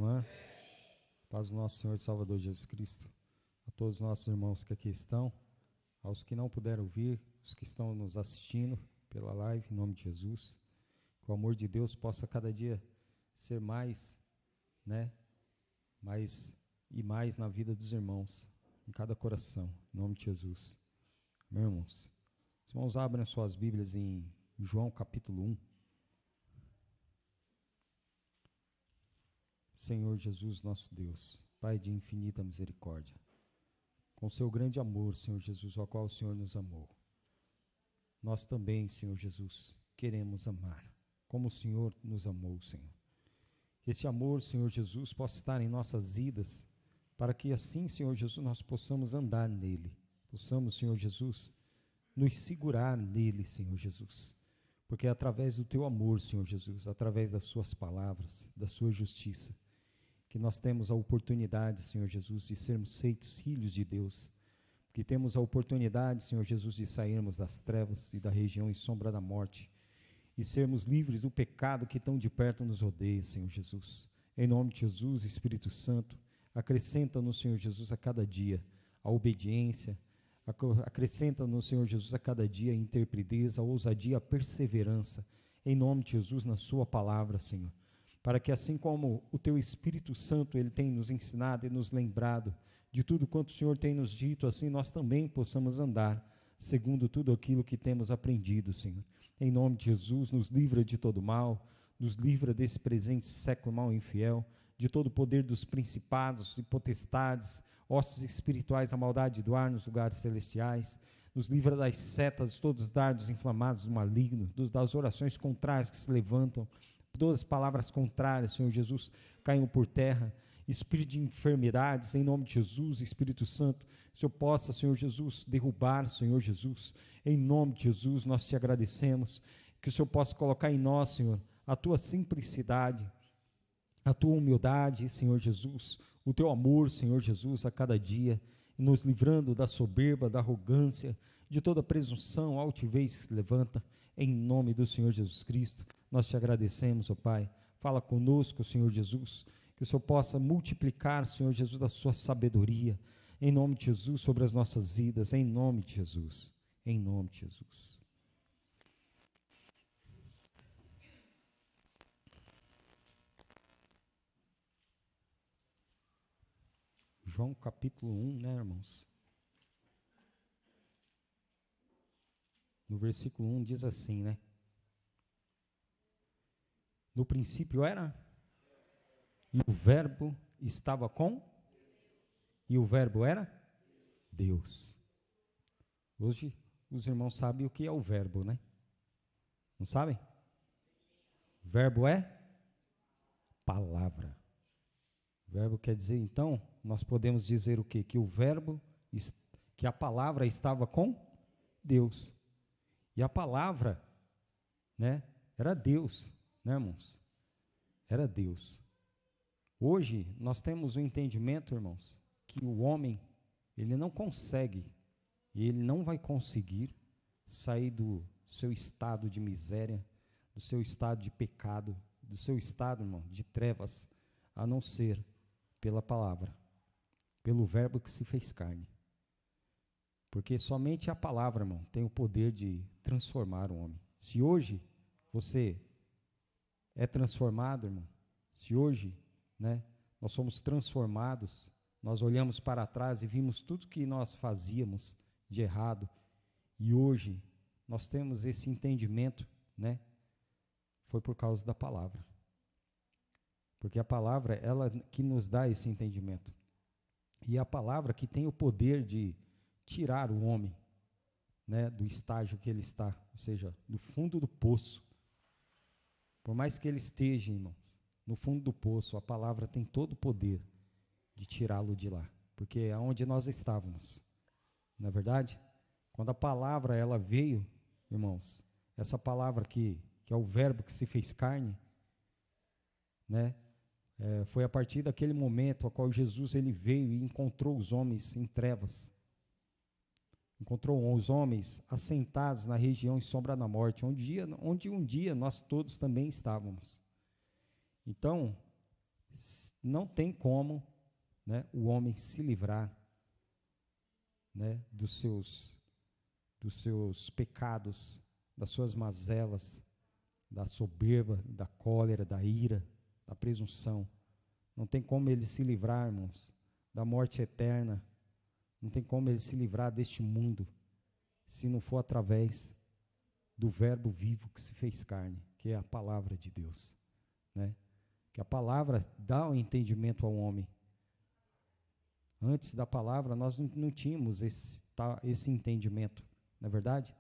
irmãs. Paz do nosso Senhor e Salvador Jesus Cristo. A todos os nossos irmãos que aqui estão, aos que não puderam vir, os que estão nos assistindo pela live, em nome de Jesus. Que o amor de Deus possa cada dia ser mais, mais e mais na vida dos irmãos, em cada coração, em nome de Jesus. Meus irmãos, os irmãos abrem as suas Bíblias em João capítulo 1. Senhor Jesus, nosso Deus, Pai de infinita misericórdia, com seu grande amor, Senhor Jesus, ao qual o Senhor nos amou, nós também, Senhor Jesus, queremos amar, como o Senhor nos amou, Senhor. Que esse amor, Senhor Jesus, possa estar em nossas vidas, para que assim, Senhor Jesus, nós possamos andar nele, possamos, Senhor Jesus, nos segurar nele, Senhor Jesus, porque é através do teu amor, Senhor Jesus, através das suas palavras, da sua justiça, que nós temos a oportunidade, Senhor Jesus, de sermos feitos filhos de Deus, que temos a oportunidade, Senhor Jesus, de sairmos das trevas e da região em sombra da morte, e sermos livres do pecado que tão de perto nos rodeia, Senhor Jesus. Em nome de Jesus, Espírito Santo, acrescenta-nos, Senhor Jesus, a cada dia a obediência, acrescenta-nos, Senhor Jesus, a cada dia a intrepidez, a ousadia, a perseverança, em nome de Jesus, na sua palavra, Senhor. Para que assim como o teu Espírito Santo, ele tem nos ensinado e nos lembrado de tudo quanto o Senhor tem nos dito, assim nós também possamos andar segundo tudo aquilo que temos aprendido, Senhor. Em nome de Jesus, nos livra de todo mal, nos livra desse presente século mal e infiel, de todo o poder dos principados e potestades, hostes espirituais, a maldade do ar nos lugares celestiais, nos livra das setas, todos os dardos inflamados do maligno, das orações contrárias que se levantam, todas as palavras contrárias, Senhor Jesus, caiam por terra, espírito de enfermidades, em nome de Jesus, Espírito Santo, que o Senhor possa, Senhor Jesus, derrubar, Senhor Jesus, em nome de Jesus, nós te agradecemos, que o Senhor possa colocar em nós, Senhor, a tua simplicidade, a tua humildade, Senhor Jesus, o teu amor, Senhor Jesus, a cada dia, e nos livrando da soberba, da arrogância, de toda presunção, altivez que se levanta, em nome do Senhor Jesus Cristo. Nós te agradecemos, ó Pai. Fala conosco, Senhor Jesus, que o Senhor possa multiplicar, Senhor Jesus, a sua sabedoria, em nome de Jesus, sobre as nossas vidas, em nome de Jesus, em nome de Jesus. João capítulo 1, irmãos? No versículo 1 diz assim, No princípio era, e o verbo estava com, e o verbo era Deus. Hoje os irmãos sabem o que é o verbo, Não sabem? Verbo é palavra. Verbo quer dizer, então, nós podemos dizer o quê? Que o verbo, que a palavra estava com Deus. E a palavra, era Deus, irmãos? Era Deus. Hoje, nós temos o entendimento, irmãos, que o homem, ele não consegue, e ele não vai conseguir sair do seu estado de miséria, do seu estado de pecado, do seu estado, irmão, de trevas, a não ser pela palavra, pelo verbo que se fez carne. Porque somente a palavra, irmão, tem o poder de transformar o homem. Se hoje você é transformado, irmão, se hoje, nós somos transformados, nós olhamos para trás e vimos tudo que nós fazíamos de errado, e hoje nós temos esse entendimento, foi por causa da palavra. Porque a palavra, ela que nos dá esse entendimento. E a palavra que tem o poder de tirar o homem, do estágio que ele está, ou seja, do fundo do poço. Por mais que ele esteja, irmãos, no fundo do poço, a palavra tem todo o poder de tirá-lo de lá, porque é onde nós estávamos. Não é verdade? Quando a palavra ela veio, irmãos, essa palavra que é o verbo que se fez carne, foi a partir daquele momento a qual Jesus ele veio e encontrou os homens em trevas. Encontrou os homens assentados na região em sombra da morte, onde um dia nós todos também estávamos. Então, não tem como, né, o homem se livrar, né, dos seus pecados, das suas mazelas, da soberba, da cólera, da ira, da presunção. Não tem como ele se livrar, irmãos, da morte eterna. Não tem como ele se livrar deste mundo, se não for através do Verbo vivo que se fez carne, que é a palavra de Deus, né? Que a palavra dá o entendimento ao homem. Antes da palavra, nós não tínhamos esse entendimento, não é verdade?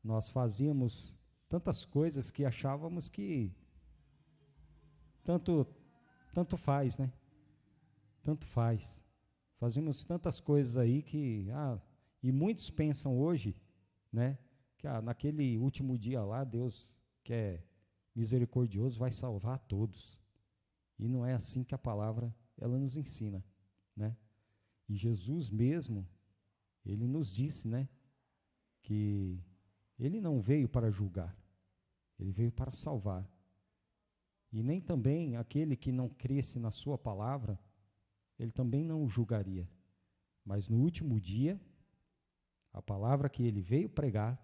Nós fazíamos tantas coisas que achávamos que tanto faz, né? Tanto faz. Fazíamos tantas coisas aí que... e muitos pensam hoje, né, que naquele último dia lá, Deus, que é misericordioso, vai salvar todos. E não é assim que a palavra ela nos ensina, né? E Jesus mesmo, ele nos disse, né, que ele não veio para julgar, ele veio para salvar. E nem também aquele que não cresce na sua palavra, ele também não o julgaria. Mas no último dia, a palavra que ele veio pregar,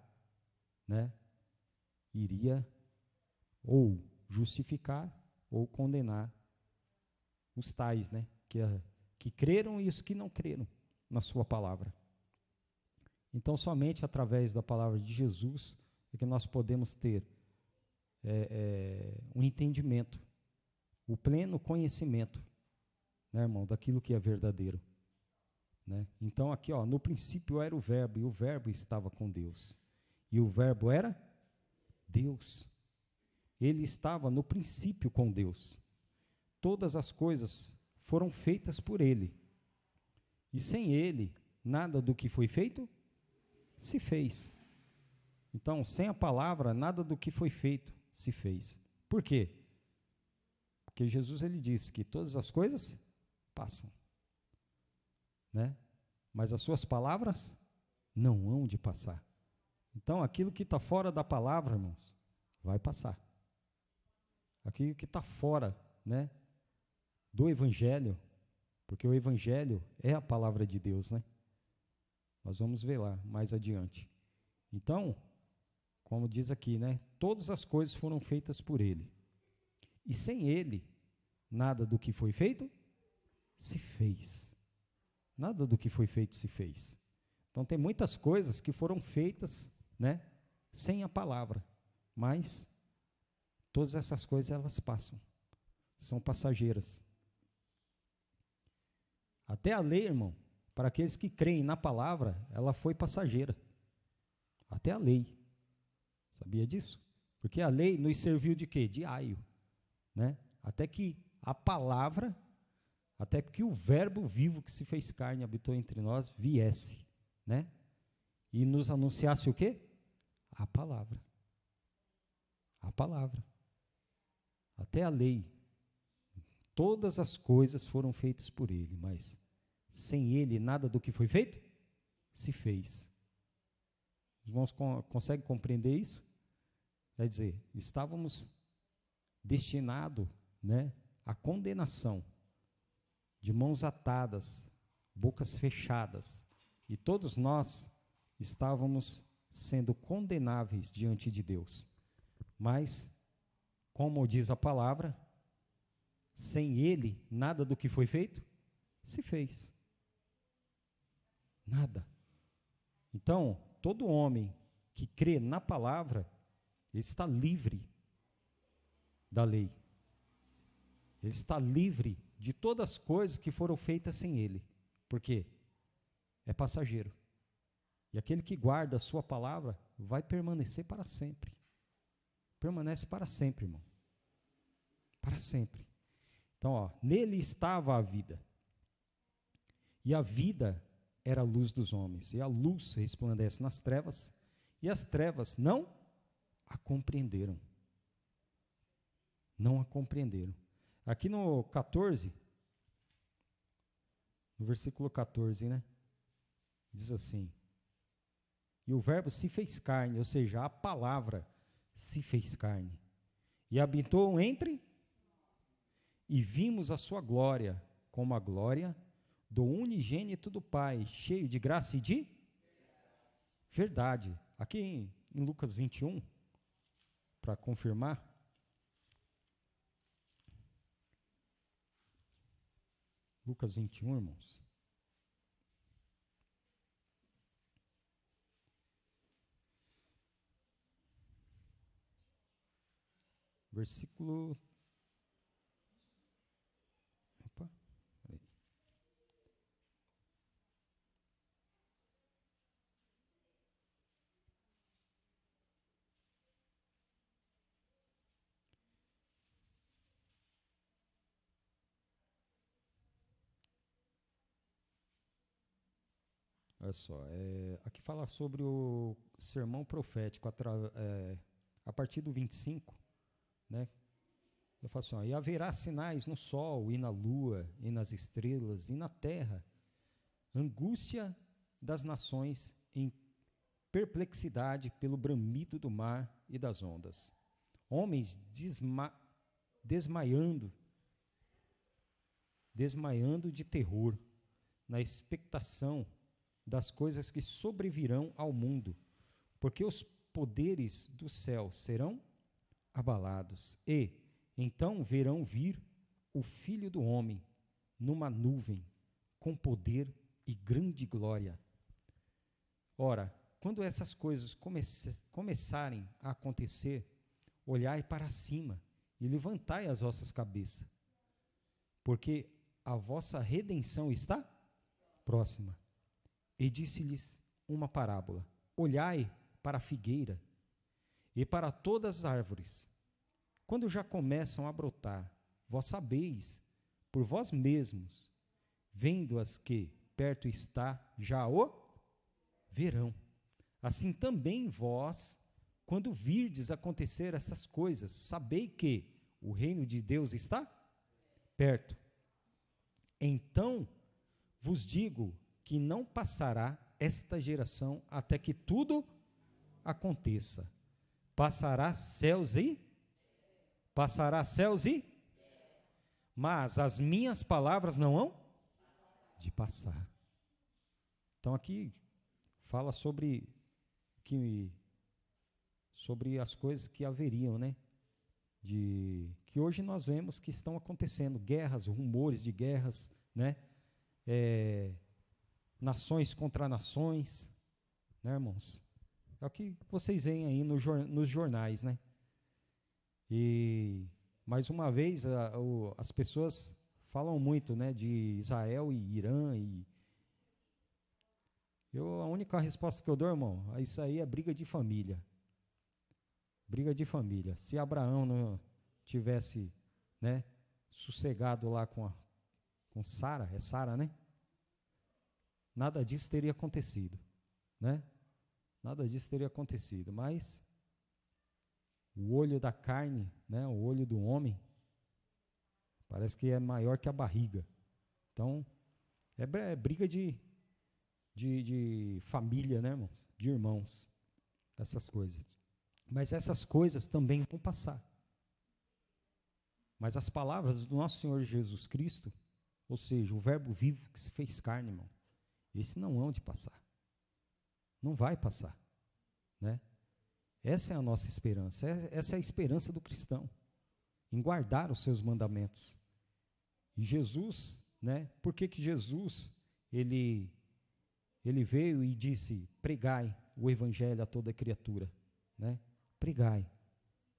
né, iria ou justificar ou condenar os tais, né, que creram e os que não creram na sua palavra. Então, somente através da palavra de Jesus é que nós podemos ter um entendimento, o pleno conhecimento, né, irmão, daquilo que é verdadeiro, né? Então, aqui, no princípio era o Verbo, e o Verbo estava com Deus. E o Verbo era Deus. Ele estava no princípio com Deus. Todas as coisas foram feitas por Ele. E sem Ele, nada do que foi feito se fez. Então, sem a palavra, nada do que foi feito se fez. Por quê? Porque Jesus, ele disse que todas as coisas passam, né? Mas as suas palavras não hão de passar. Então, aquilo que está fora da palavra, irmãos, vai passar. Aquilo que está fora, né, do Evangelho, porque o Evangelho é a palavra de Deus, né? Nós vamos ver lá mais adiante. Então, como diz aqui, né, todas as coisas foram feitas por Ele. E sem Ele, nada do que foi feito se fez. Nada do que foi feito se fez. Então, tem muitas coisas que foram feitas, né, sem a palavra, mas todas essas coisas, elas passam, são passageiras. Até a lei, irmão, para aqueles que creem na palavra, ela foi passageira. Até a lei. Sabia disso? Porque a lei nos serviu de quê? De aio, né? Até que a palavra, até que o Verbo vivo que se fez carne e habitou entre nós viesse, né? E nos anunciasse o quê? A palavra. A palavra. Até a lei. Todas as coisas foram feitas por Ele, mas sem Ele, nada do que foi feito se fez. Os irmãos conseguem compreender isso? Quer dizer, estávamos destinados, né, à condenação, de mãos atadas, bocas fechadas, e todos nós estávamos sendo condenáveis diante de Deus. Mas, como diz a palavra, sem Ele, nada do que foi feito se fez. Nada. Então, todo homem que crê na palavra, ele está livre da lei. Ele está livre de todas as coisas que foram feitas sem Ele. Por quê? É passageiro. E aquele que guarda a sua palavra vai permanecer para sempre. Permanece para sempre, irmão. Para sempre. Então, nele estava a vida. E a vida era a luz dos homens. E a luz resplandece nas trevas, e as trevas não a compreenderam. Não a compreenderam. Aqui no 14, no versículo 14, né? Diz assim: e o Verbo se fez carne, ou seja, a palavra se fez carne, e habitou entre, e vimos a sua glória, como a glória do unigênito do Pai, cheio de graça e de verdade. Aqui em Lucas 21, para confirmar, Lucas 21, irmãos. Versículo. Opa, peraí. Olha só, aqui fala sobre o sermão profético, a partir do 25, né? Eu falo assim, ó, e haverá sinais no sol, e na lua, e nas estrelas, e na terra, angústia das nações em perplexidade pelo bramido do mar e das ondas. Homens desmaiando de terror, na expectação das coisas que sobrevirão ao mundo, porque os poderes do céu serão abalados. E então verão vir o Filho do Homem numa nuvem, com poder e grande glória. Ora, quando essas coisas começarem a acontecer, olhai para cima e levantai as vossas cabeças, porque a vossa redenção está próxima. E disse-lhes uma parábola: olhai para a figueira e para todas as árvores. Quando já começam a brotar, vós sabeis por vós mesmos, vendo-as que perto está já o verão. Assim também vós, quando virdes acontecer essas coisas, sabei que o reino de Deus está perto. Então vos digo que não passará esta geração até que tudo aconteça. Passará céus e? Mas as minhas palavras não hão de passar. Então aqui fala sobre as coisas que haveriam, né? Que hoje nós vemos que estão acontecendo, guerras, rumores de guerras, né? Nações contra nações, né, irmãos? É o que vocês veem aí nos jornais, né? E, mais uma vez, as pessoas falam muito, né, de Israel e Irã. A única resposta que eu dou, irmão, isso aí é briga de família. Briga de família. Se Abraão não tivesse, né, sossegado lá com Sara, é Sara, né? Nada disso teria acontecido, né? Nada disso teria acontecido, mas o olho da carne, né, o olho do homem, parece que é maior que a barriga. Então, é briga de família, né, irmãos? De irmãos, essas coisas. Mas essas coisas também vão passar. Mas as palavras do nosso Senhor Jesus Cristo, ou seja, o verbo vivo que se fez carne, irmão, esse não hão de passar. Não vai passar, né? Essa é a nossa esperança, essa é a esperança do cristão, em guardar os seus mandamentos. E Jesus, né? Por que Jesus, ele veio e disse, pregai o evangelho a toda criatura, né? Pregai,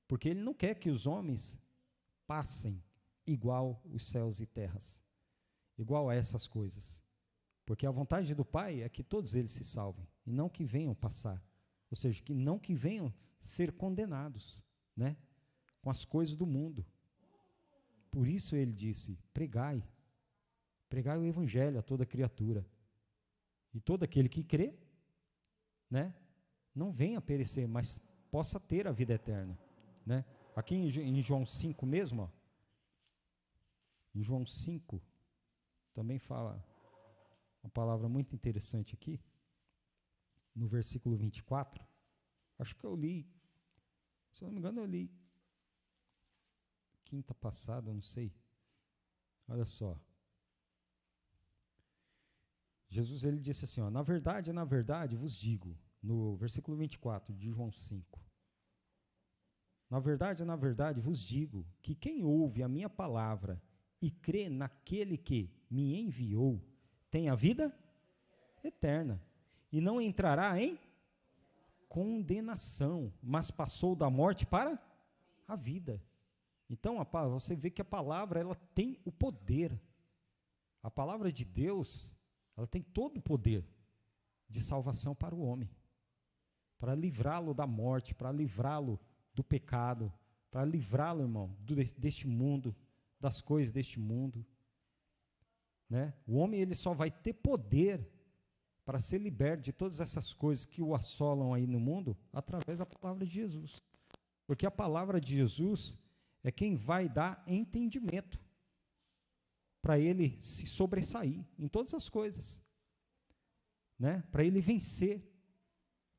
porque ele não quer que os homens passem igual os céus e terras, igual a essas coisas. Porque a vontade do Pai é que todos eles se salvem, e não que venham passar. Ou seja, que venham ser condenados, né, com as coisas do mundo. Por isso ele disse, pregai o evangelho a toda criatura. E todo aquele que crê, né, não venha perecer, mas possa ter a vida eterna, né? Aqui em João 5 mesmo, ó, em João 5, também fala uma palavra muito interessante aqui, no versículo 24, acho que eu li, se não me engano eu li quinta passada, não sei, Olha só. Jesus ele disse assim, ó, na verdade vos digo, no versículo 24 de João 5. Na verdade vos digo que quem ouve a minha palavra e crê naquele que me enviou tem a vida eterna e não entrará em condenação, mas passou da morte para a vida. Então, você vê que a palavra ela tem o poder. A palavra de Deus, ela tem todo o poder de salvação para o homem, para livrá-lo da morte, para livrá-lo do pecado, para livrá-lo, irmão, deste mundo, das coisas deste mundo. Né? O homem ele só vai ter poder para ser liberto de todas essas coisas que o assolam aí no mundo através da palavra de Jesus. Porque a palavra de Jesus é quem vai dar entendimento para ele se sobressair em todas as coisas, né? Para ele vencer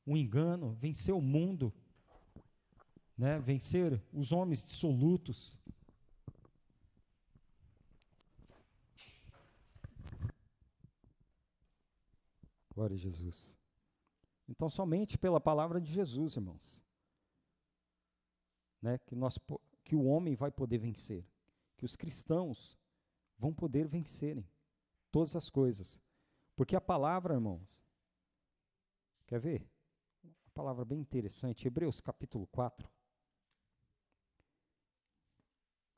o engano, vencer o mundo, né? Vencer os homens dissolutos. Glória a Jesus. Então, somente pela palavra de Jesus, irmãos, né? Que o homem vai poder vencer, que os cristãos vão poder vencerem todas as coisas. Porque a palavra, irmãos, quer ver? Uma palavra bem interessante, Hebreus capítulo 4.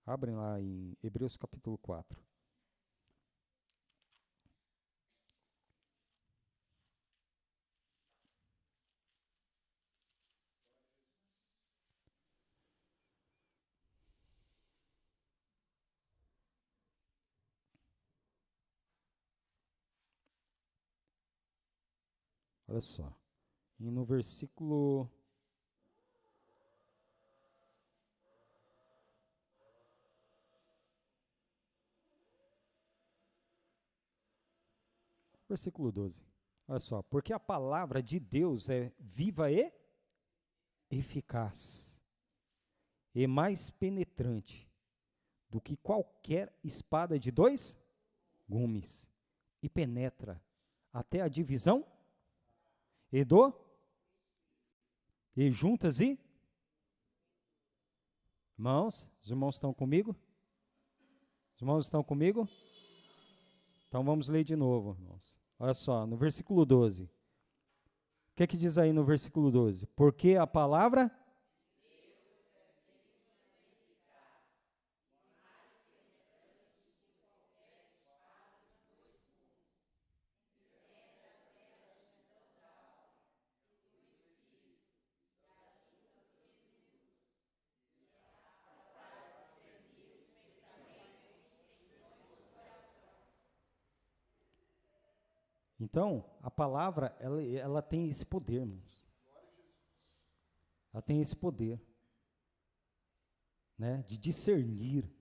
Abrem lá em Hebreus capítulo 4. Olha só. E no versículo versículo 12. Olha só, porque a palavra de Deus é viva e eficaz, e mais penetrante do que qualquer espada de dois gumes, e penetra até a divisão e juntas e irmãos, os irmãos estão comigo? Os irmãos estão comigo? Então vamos ler de novo, irmãos. Olha só, no versículo 12. O que é que diz aí no versículo 12? Porque a palavra Então, a palavra, ela tem esse poder, irmãos. Ela tem esse poder, né, de discernir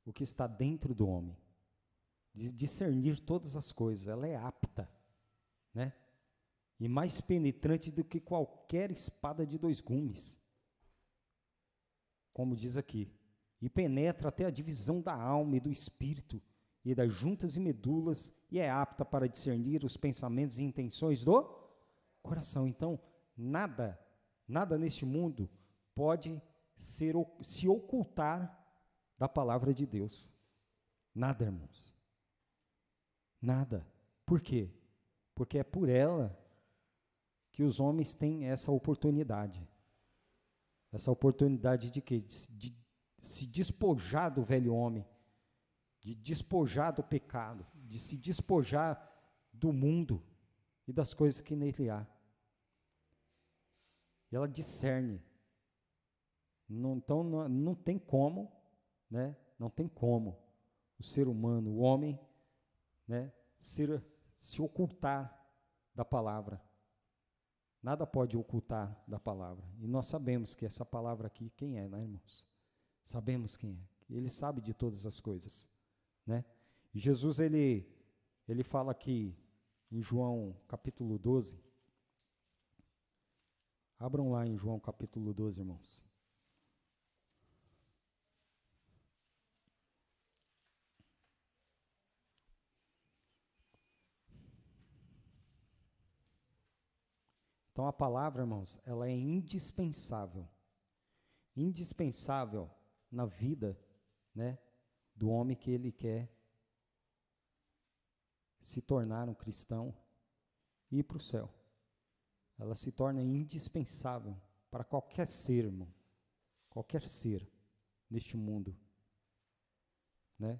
o que está dentro do homem, de discernir todas as coisas. Ela é apta, né, e mais penetrante do que qualquer espada de dois gumes, como diz aqui, e penetra até a divisão da alma e do espírito, e das juntas e medulas, e é apta para discernir os pensamentos e intenções do coração. Então, nada neste mundo pode se ocultar da palavra de Deus. Nada, irmãos. Nada. Por quê? Porque é por ela que os homens têm essa oportunidade. Essa oportunidade de quê? De se despojar do velho homem, de despojar do pecado, de se despojar do mundo e das coisas que nele há. E ela discerne. Então não tem como, né? Não tem como o ser humano, o homem, né, se ocultar da palavra. Nada pode ocultar da palavra. E nós sabemos que essa palavra aqui, quem é, né, irmãos? Sabemos quem é. Ele sabe de todas as coisas, né? E Jesus, ele fala aqui em João capítulo 12. Abram lá em João capítulo 12, irmãos. Então a palavra, irmãos, ela é indispensável. Indispensável na vida, né, do homem que ele quer se tornar um cristão e ir para o céu. Ela se torna indispensável para qualquer ser, irmão, qualquer ser neste mundo, né?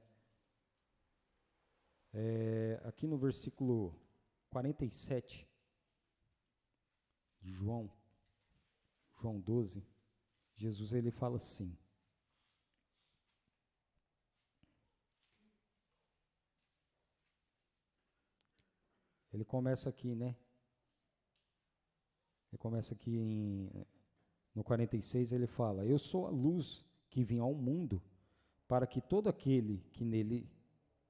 Aqui no versículo 47 de João 12, Jesus ele fala assim: ele começa aqui, né? Ele começa aqui no 46, ele fala: eu sou a luz que vim ao mundo, para que todo aquele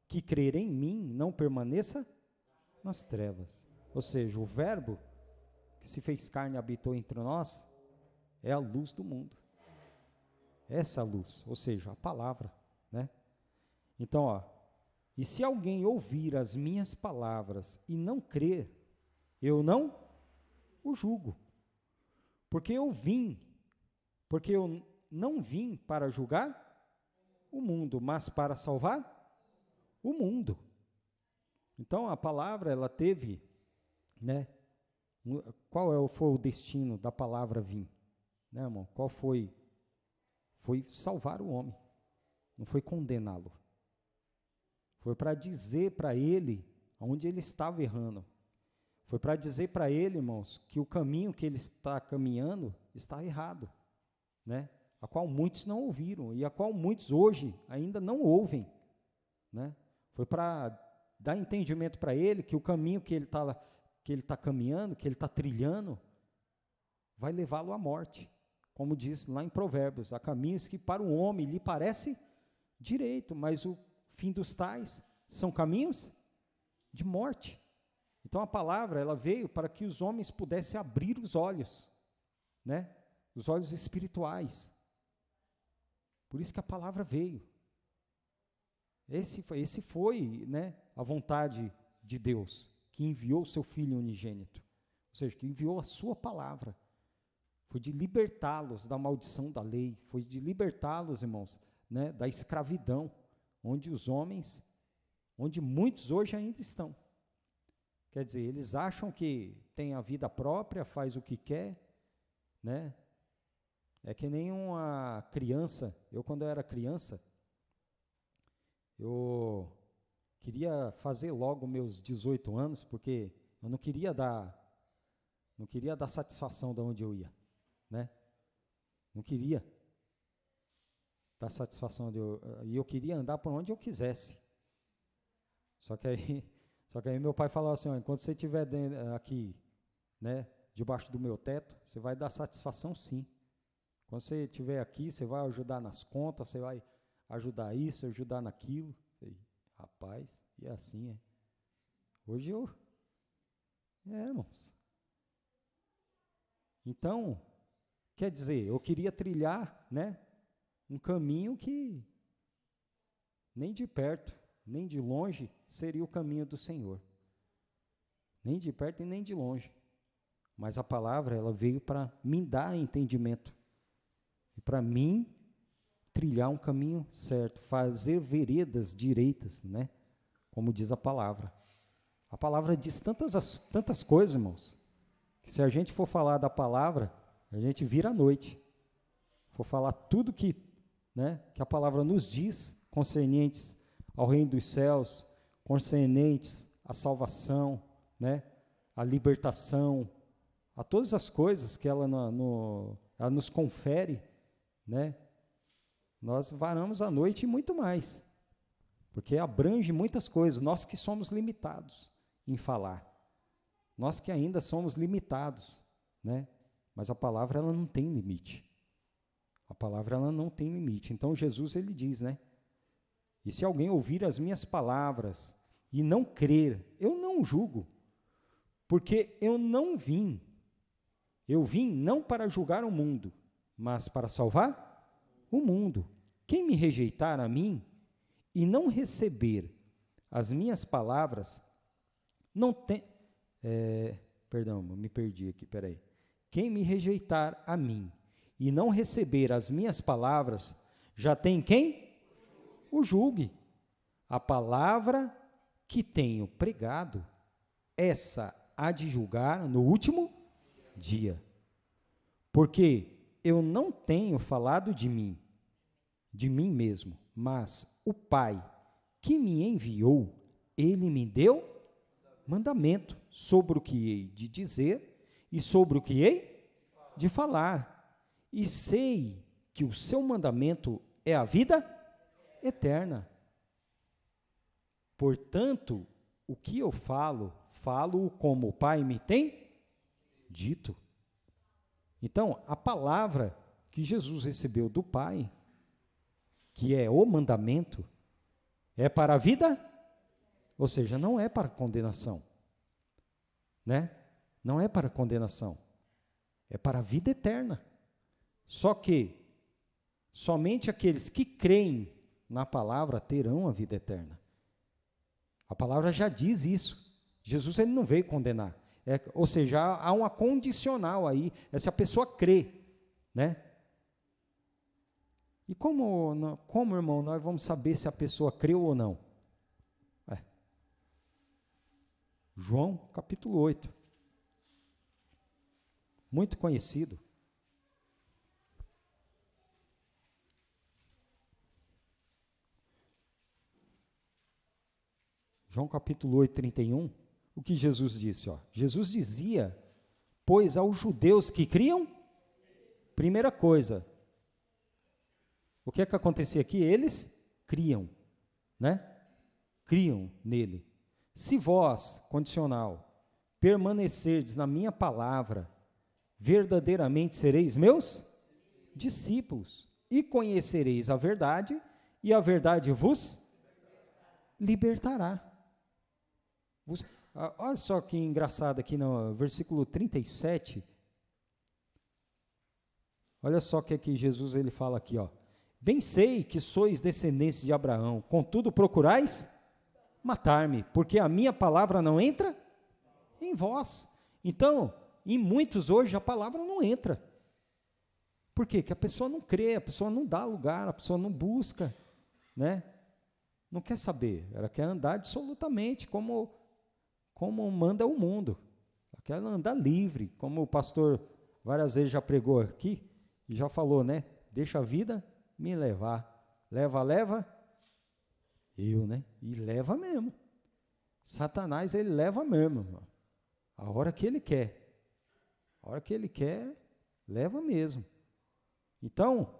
que crer em mim não permaneça nas trevas. Ou seja, o verbo que se fez carne e habitou entre nós é a luz do mundo. Essa luz, ou seja, a palavra, né? Então, ó, e se alguém ouvir as minhas palavras e não crer, eu não o julgo. Porque eu não vim para julgar o mundo, mas para salvar o mundo. Então, a palavra, ela teve, né? Qual foi o destino da palavra vir? Né, irmão? Qual foi? Foi salvar o homem, não foi condená-lo. Foi para dizer para ele onde ele estava errando. Foi para dizer para ele, irmãos, que o caminho que ele está caminhando está errado, né? A qual muitos não ouviram e a qual muitos hoje ainda não ouvem, né? Foi para dar entendimento para ele que o caminho que ele está caminhando, que ele está trilhando, vai levá-lo à morte. Como diz lá em Provérbios, há caminhos que para o homem lhe parece direito, mas o fim dos tais são caminhos de morte. Então a palavra, ela veio para que os homens pudessem abrir os olhos, né? Os olhos espirituais. Por isso que a palavra veio. Esse foi, né, a vontade de Deus, que enviou o seu Filho unigênito. Ou seja, que enviou a sua palavra. Foi de libertá-los da maldição da lei, foi de libertá-los, irmãos, né, da escravidão, onde muitos hoje ainda estão. Quer dizer, eles acham que tem a vida própria, faz o que quer, né? É que nem uma criança. Eu, quando eu era criança, eu queria fazer logo meus 18 anos, porque eu não queria dar satisfação de onde eu ia, né? Não queria dar satisfação e eu queria andar por onde eu quisesse. Só que aí meu pai falava assim: ó, enquanto você estiver aqui, né, debaixo do meu teto, você vai dar satisfação sim. Quando você estiver aqui, você vai ajudar nas contas, você vai ajudar isso, ajudar naquilo. Falei, rapaz, e assim é. Hoje irmãos. Então, quer dizer, eu queria trilhar, né, um caminho que nem de perto, nem de longe seria o caminho do Senhor. Nem de perto e nem de longe. Mas a palavra, ela veio para me dar entendimento. E para mim trilhar um caminho certo, fazer veredas direitas, né? Como diz a palavra. A palavra diz tantas coisas, irmãos, que se a gente for falar da palavra, a gente vira à noite. For falar tudo que, né, que a palavra nos diz, concernentes ao reino dos céus, concernentes à salvação, né, à libertação, a todas as coisas que ela nos confere, né, nós varamos a noite e muito mais, porque abrange muitas coisas, nós que somos limitados em falar, nós que ainda somos limitados, né, mas a palavra ela não tem limite, a palavra ela não tem limite. Então Jesus ele diz, né, e se alguém ouvir as minhas palavras e não crer, eu não julgo, porque eu vim não para julgar o mundo, mas para salvar o mundo. Quem me rejeitar a mim e não receber as minhas palavras, não tem Perdão, me perdi aqui, peraí. Quem me rejeitar a mim e não receber as minhas palavras, já tem quem? O julgue. A palavra que tenho pregado, essa há de julgar no último dia. Porque eu não tenho falado de mim mesmo, mas o Pai que me enviou, ele me deu mandamento sobre o que hei de dizer e sobre o que hei de falar. E sei que o seu mandamento é a vida eterna. Portanto, o que eu falo como o Pai me tem dito. Então, a palavra que Jesus recebeu do Pai, que é o mandamento, é para a vida, ou seja, não é para condenação, né? Não é para condenação, é para a vida eterna. Só que somente aqueles que creem na palavra terão a vida eterna. A palavra já diz isso. Jesus ele não veio condenar. Ou seja, há uma condicional aí, se a pessoa crê, né? E como, irmão, nós vamos saber se a pessoa creu ou não? João, capítulo 8. Muito conhecido. João, capítulo 8, 31. O que Jesus disse? Jesus dizia, pois aos judeus que criam, primeira coisa, o que é que acontecia aqui? Eles criam, né? Criam nele. Se vós, condicional, permanecerdes na minha palavra, verdadeiramente sereis meus discípulos, e conhecereis a verdade, e a verdade vos libertará. Olha só que engraçado aqui no versículo 37. Olha só o que aqui Jesus ele fala aqui, Bem sei que sois descendentes de Abraão, contudo procurais matar-me, porque a minha palavra não entra em vós. Então, em muitos hoje a palavra não entra. Por quê? Porque a pessoa não crê, a pessoa não dá lugar, a pessoa não busca, né? Não quer saber, ela quer andar absolutamente como manda o mundo. Ela quer andar livre, como o pastor várias vezes já pregou aqui, e já falou, né? Deixa a vida me levar. Leva, eu, né? E leva mesmo. Satanás, ele leva mesmo, irmão. A hora que ele quer. A hora que ele quer, leva mesmo. Então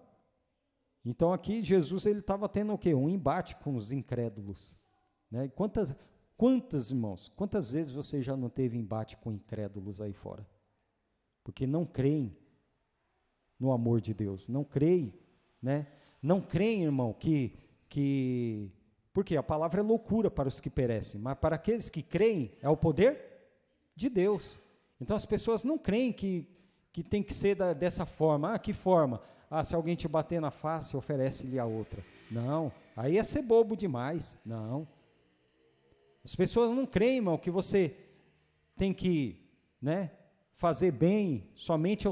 aqui Jesus, ele estava tendo o quê? Um embate com os incrédulos. Né? E quantas, irmãos, quantas vezes você já não teve embate com incrédulos aí fora? Porque não creem no amor de Deus, não creem, né? Não creem, irmão, porque a palavra é loucura para os que perecem, mas para aqueles que creem é o poder de Deus. Então as pessoas não creem que tem que ser dessa forma. Que forma? Se alguém te bater na face, oferece-lhe a outra. Não, aí é ser bobo demais. Não. As pessoas não creem, irmão, que você tem que, né, fazer bem somente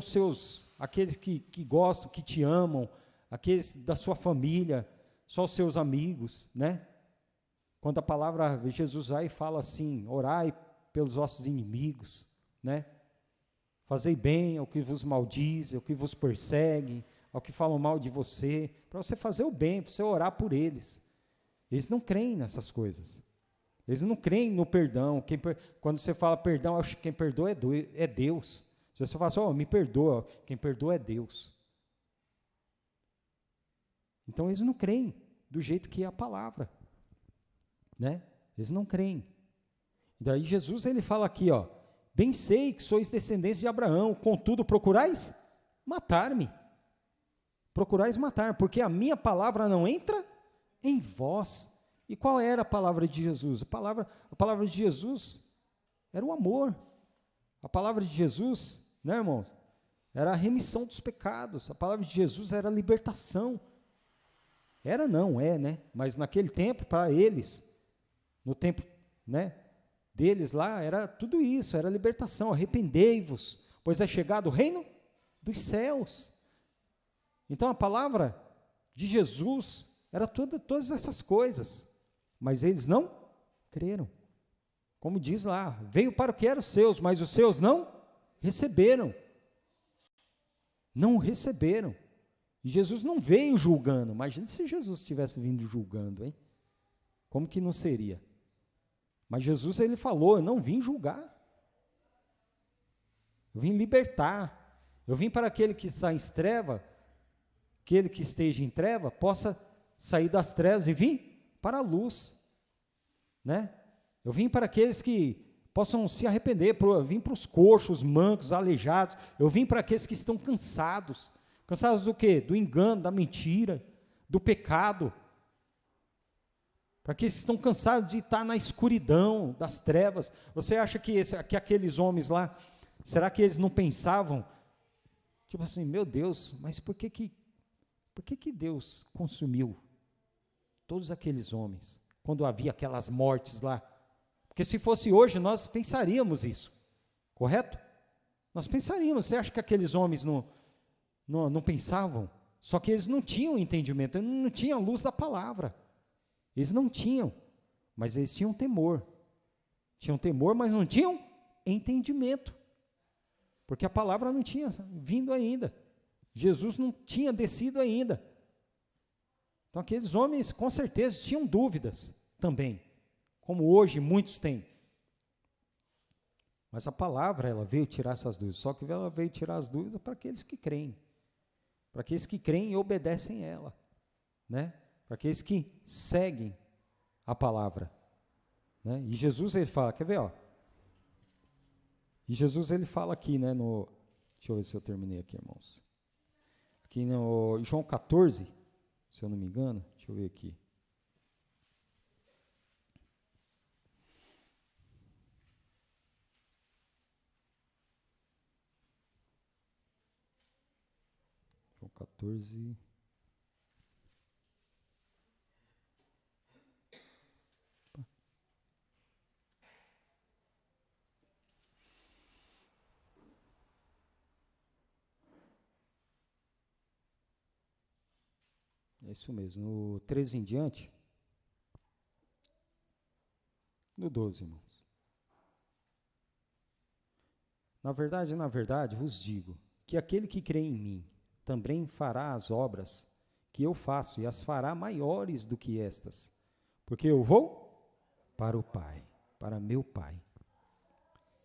aqueles que gostam, que te amam, aqueles da sua família, só os seus amigos, né? Quando a palavra de Jesus vai e fala assim, orai pelos vossos inimigos, né? Fazei bem ao que vos maldize, ao que vos persegue, ao que falam mal de você, para você fazer o bem, para você orar por eles. Eles não creem nessas coisas. Eles não creem no perdão. Quando você fala perdão, quem perdoa é Deus. Se você fala assim, me perdoa, quem perdoa é Deus. Então eles não creem do jeito que é a palavra, né? Eles não creem. E daí Jesus ele fala aqui, bem sei que sois descendentes de Abraão, contudo procurais matar-me. Procurais matar, porque a minha palavra não entra em vós. E qual era a palavra de Jesus? A palavra de Jesus era o amor. A palavra de Jesus, né, irmãos? Era a remissão dos pecados. A palavra de Jesus era a libertação. Era não, né? Mas naquele tempo, para eles, no tempo, né, deles lá era tudo isso, era libertação. Arrependei-vos, pois é chegado o reino dos céus. Então a palavra de Jesus era todas essas coisas, mas eles não creram. Como diz lá, veio para o que eram os seus, mas os seus não receberam. Não receberam. E Jesus não veio julgando. Imagina se Jesus tivesse vindo julgando, hein? Como que não seria? Mas Jesus, ele falou, eu não vim julgar. Eu vim libertar. Eu vim para aquele que está em treva, aquele que esteja em treva, possa sair das trevas e vir para a luz. Né? Eu vim para aqueles que possam se arrepender, eu vim para os coxos, mancos, aleijados, eu vim para aqueles que estão cansados. Cansados do quê? Do engano, da mentira, do pecado. Para aqueles que estão cansados de estar na escuridão, das trevas. Você acha que aqueles homens lá, será que eles não pensavam, tipo assim, meu Deus, mas por que Deus consumiu todos aqueles homens, quando havia aquelas mortes lá? Porque se fosse hoje, nós pensaríamos isso, correto? Nós pensaríamos, você acha que aqueles homens não pensavam? Só que eles não tinham entendimento, eles não tinham a luz da palavra, eles não tinham, mas eles tinham temor, mas não tinham entendimento, porque a palavra não tinha vindo ainda, Jesus não tinha descido ainda. Então aqueles homens com certeza tinham dúvidas também, como hoje muitos têm. Mas a palavra, ela veio tirar essas dúvidas, só que ela veio tirar as dúvidas para aqueles que creem, e obedecem ela, né? Para aqueles que seguem a palavra, né? E Jesus, ele fala, quer ver, ó? E Jesus, ele fala aqui, né, deixa eu ver se eu terminei aqui, irmãos. Aqui no João 14, se eu não me engano, deixa eu ver aqui. João 14. É isso mesmo, no 13 em diante, no 12, irmãos. Na verdade, vos digo, que aquele que crê em mim, também fará as obras que eu faço, e as fará maiores do que estas, porque eu vou para o Pai, para meu Pai.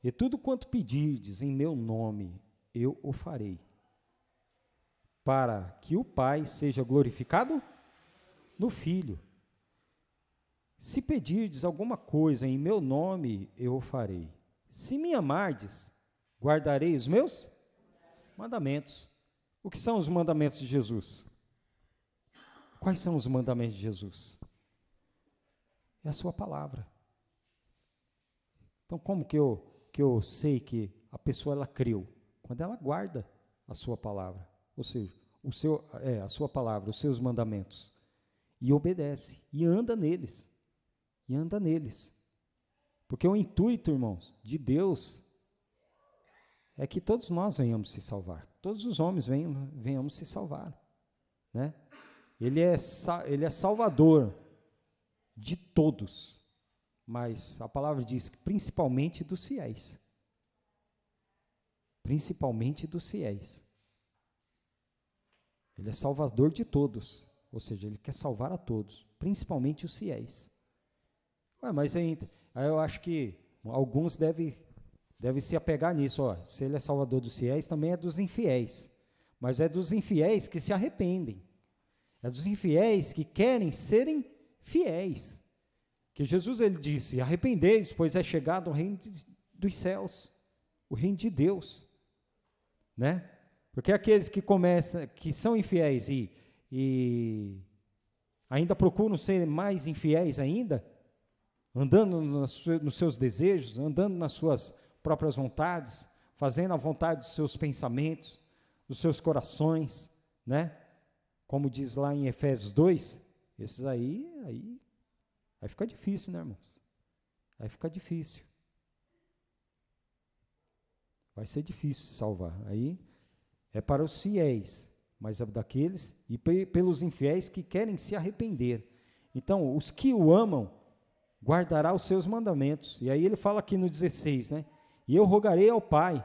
E tudo quanto pedirdes em meu nome, eu o farei, para que o Pai seja glorificado no Filho. Se pedirdes alguma coisa em meu nome, eu o farei. Se me amardes, guardarei os meus mandamentos. O que são os mandamentos de Jesus? Quais são os mandamentos de Jesus? É a sua palavra. Então, como que eu sei que a pessoa ela creu? Quando ela guarda a sua palavra. Ou seja, a sua palavra, os seus mandamentos, e obedece, e anda neles, porque o intuito, irmãos, de Deus, é que todos nós venhamos se salvar, todos os homens venhamos se salvar, né? Ele é salvador de todos, mas a palavra diz que principalmente dos fiéis, Ele é salvador de todos, ou seja, ele quer salvar a todos, principalmente os fiéis. Mas aí eu acho que alguns devem se apegar nisso, ó. Se ele é salvador dos fiéis, também é dos infiéis, mas é dos infiéis que se arrependem, é dos infiéis que querem serem fiéis, que Jesus, ele disse, arrependei-vos, pois é chegado o reino dos céus, o reino de Deus, né? Porque aqueles que são infiéis e ainda procuram ser mais infiéis ainda, andando nos seus desejos, andando nas suas próprias vontades, fazendo a vontade dos seus pensamentos, dos seus corações, né? Como diz lá em Efésios 2, esses aí fica difícil, né, irmãos? Aí fica difícil. Vai ser difícil se salvar. Aí é para os fiéis, mas é daqueles e pelos infiéis que querem se arrepender. Então, os que o amam, guardará os seus mandamentos. E aí ele fala aqui no 16, né? E eu rogarei ao Pai,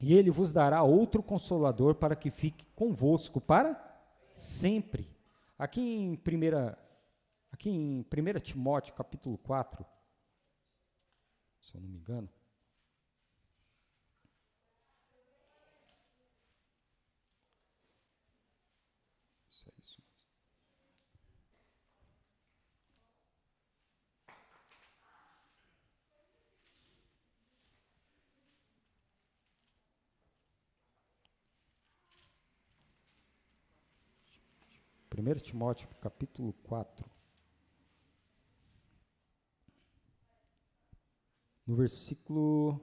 e ele vos dará outro consolador para que fique convosco para sempre. Aqui em 1 Timóteo, capítulo 4, se eu não me engano, isso é isso mesmo. 1 Timóteo, capítulo 4, no versículo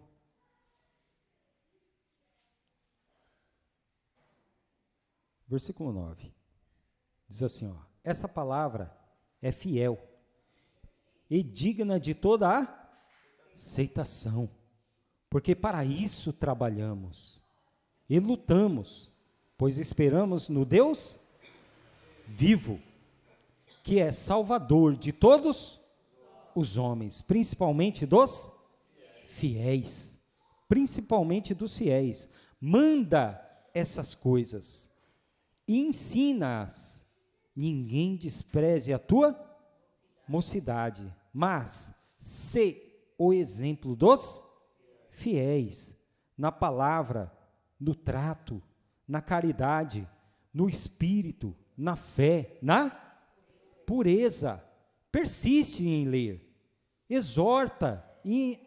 9, diz assim, ó, essa palavra é fiel e digna de toda a aceitação, porque para isso trabalhamos e lutamos, pois esperamos no Deus vivo, que é Salvador de todos os homens, principalmente dos fiéis, manda essas coisas e ensina-as, ninguém despreze a tua mocidade, mas sê o exemplo dos fiéis, na palavra, no trato, na caridade, no espírito, na fé, na pureza. Persiste em ler, exortar e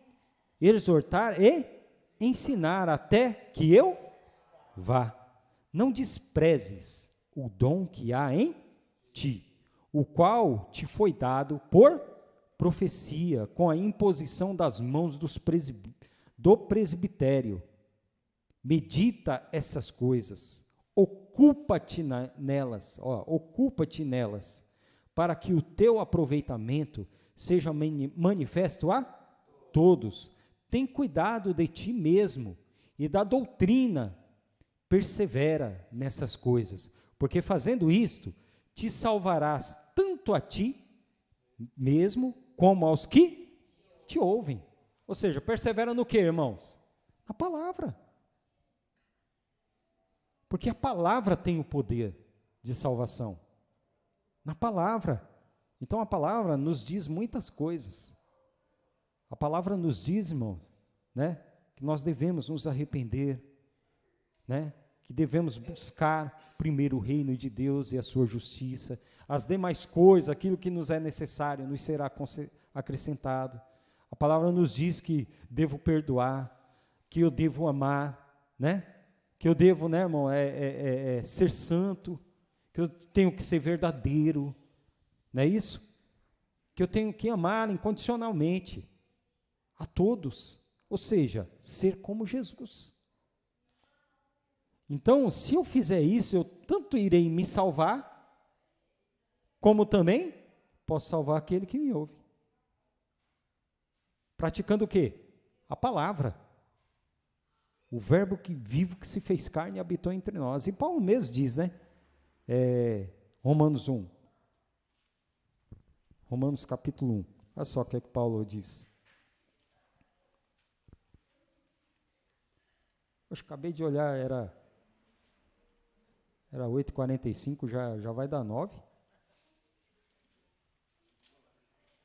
ensinar até que eu vá. Não desprezes o dom que há em ti, o qual te foi dado por profecia, com a imposição das mãos do presbitério. Medita essas coisas, ocupa-te nelas, para que o teu aproveitamento seja manifesto a todos. Tem cuidado de ti mesmo e da doutrina, persevera nessas coisas, porque fazendo isto, te salvarás tanto a ti mesmo, como aos que te ouvem. Ou seja, persevera no que, irmãos? Na palavra. Porque a palavra tem o poder de salvação. Na palavra. Então a palavra nos diz muitas coisas. A palavra nos diz, irmão, né, que nós devemos nos arrepender, né, que devemos buscar primeiro o reino de Deus e a sua justiça. As demais coisas, aquilo que nos é necessário, nos será acrescentado. A palavra nos diz que devo perdoar, que eu devo amar, né? Que eu devo, né, irmão, ser santo, que eu tenho que ser verdadeiro, não é isso? Que eu tenho que amar incondicionalmente a todos, ou seja, ser como Jesus. Então, se eu fizer isso, eu tanto irei me salvar, como também posso salvar aquele que me ouve. Praticando o quê? A palavra. O verbo que vivo que se fez carne e habitou entre nós. E Paulo mesmo diz, né? Romanos 1. Romanos capítulo 1. Olha só o que é que Paulo diz. Eu acabei de olhar, era 8h45, já vai dar 9.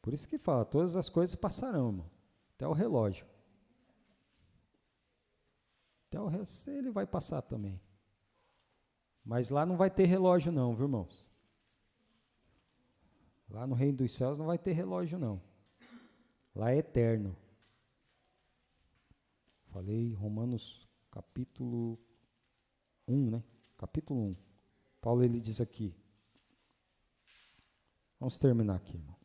Por isso que fala, todas as coisas passarão, irmão. Até o relógio. Ele vai passar também. Mas lá não vai ter relógio não, viu, irmãos? Lá no reino dos céus não vai ter relógio não. Lá é eterno. Falei Romanos capítulo 1, né? Capítulo 1. Paulo, ele diz aqui. Vamos terminar aqui, irmãos.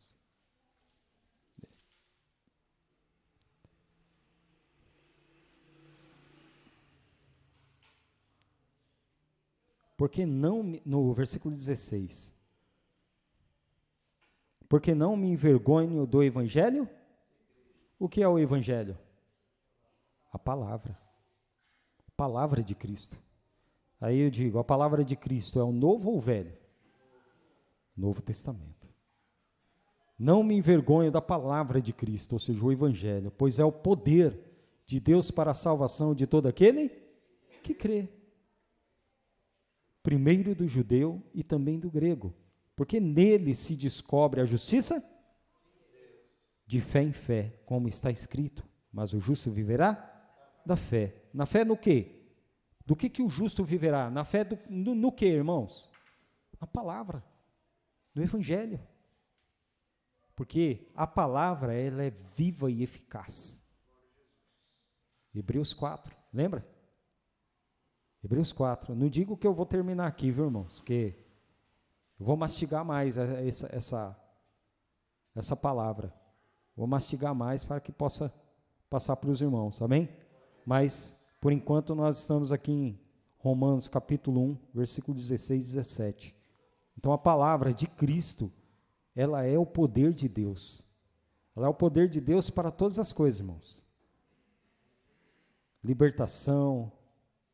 Porque não, no versículo 16, porque não me envergonho do evangelho? O que é o evangelho? A palavra. palavra de Cristo. Aí eu digo, a palavra de Cristo é o novo ou o velho? Novo Testamento. Não me envergonho da palavra de Cristo, ou seja, o Evangelho, pois é o poder de Deus para a salvação de todo aquele que crê. Primeiro do judeu e também do grego, porque nele se descobre a justiça de fé em fé, como está escrito, mas o justo viverá da fé. Na fé no quê? Do que o justo viverá? Na fé no quê, irmãos? Na palavra, no Evangelho. Porque a palavra, ela é viva e eficaz. Hebreus 4, lembra? Hebreus 4. Não digo que eu vou terminar aqui, viu, irmãos? Porque eu vou mastigar mais essa palavra. Vou mastigar mais para que possa passar para os irmãos, amém? Mas, por enquanto, nós estamos aqui em Romanos capítulo 1, versículo 16 e 17. Então, a palavra de Cristo, ela é o poder de Deus. Ela é o poder de Deus para todas as coisas, irmãos. Libertação,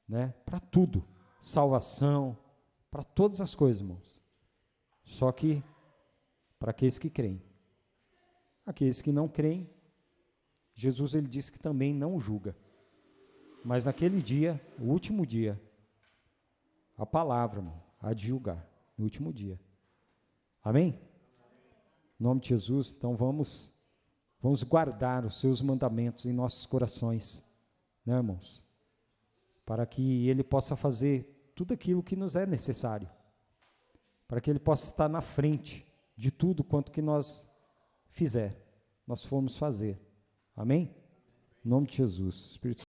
né? Para tudo. Salvação, para todas as coisas, irmãos. Só que para aqueles que creem. Aqueles que não creem, Jesus ele disse que também não julga. Mas naquele dia, o último dia, a palavra, irmão, há de julgar, no último dia. Amém? Em nome de Jesus, então vamos guardar os seus mandamentos em nossos corações, né, irmãos? Para que Ele possa fazer tudo aquilo que nos é necessário. Para que Ele possa estar na frente de tudo quanto que nós formos fazer. Amém? Em nome de Jesus, Espírito Santo.